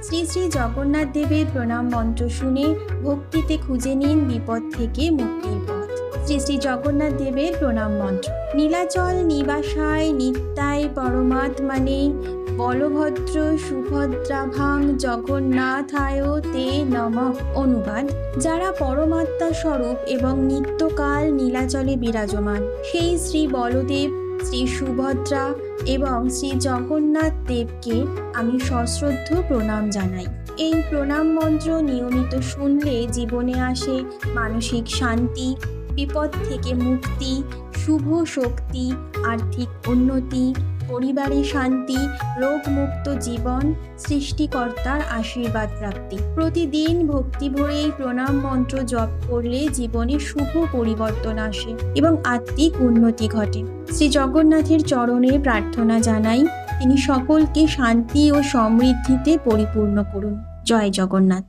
শ্রী শ্রী জগন্নাথ দেবের প্রণাম মন্ত্র শুনে ভক্তিতে খুঁজে নিন বিপদ থেকে মুক্তির পথ। শ্রী শ্রী জগন্নাথ দেবের প্রণাম মন্ত্র। নীলাচল নিবাসায় নিত্যায় পরমাত্মনে বলভদ্র সুভদ্রাভাং জগন্নাথায় তে নমঃ। অনুবাদ: যারা পরমাত্মা স্বরূপ এবং নিত্যকাল নীলাচলে বিরাজমান, সেই শ্রী বলদেব, শ্রী সুভদ্রা এবং শ্রী জগন্নাথ দেবকে আমি সশ্রদ্ধ প্রণাম জানাই। এই প্রণাম মন্ত্র নিয়মিত শুনলে জীবনে আসে মানসিক শান্তি, বিপদ থেকে মুক্তি, শুভ শক্তি, আর্থিক উন্নতি, পরিবারে শান্তি, রোগমুক্ত জীবন, সৃষ্টিকর্তার আশীর্বাদ প্রাপ্তি। প্রতিদিন ভক্তি ভরে এই প্রণাম মন্ত্র জপ করলে জীবনে শুভ পরিবর্তন আসে এবং আত্মিক উন্নতি ঘটে। শ্রী জগন্নাথের চরণে প্রার্থনা জানাই, তিনি সকলকে শান্তি ও সমৃদ্ধিতে পরিপূর্ণ করুন। জয় জগন্নাথ।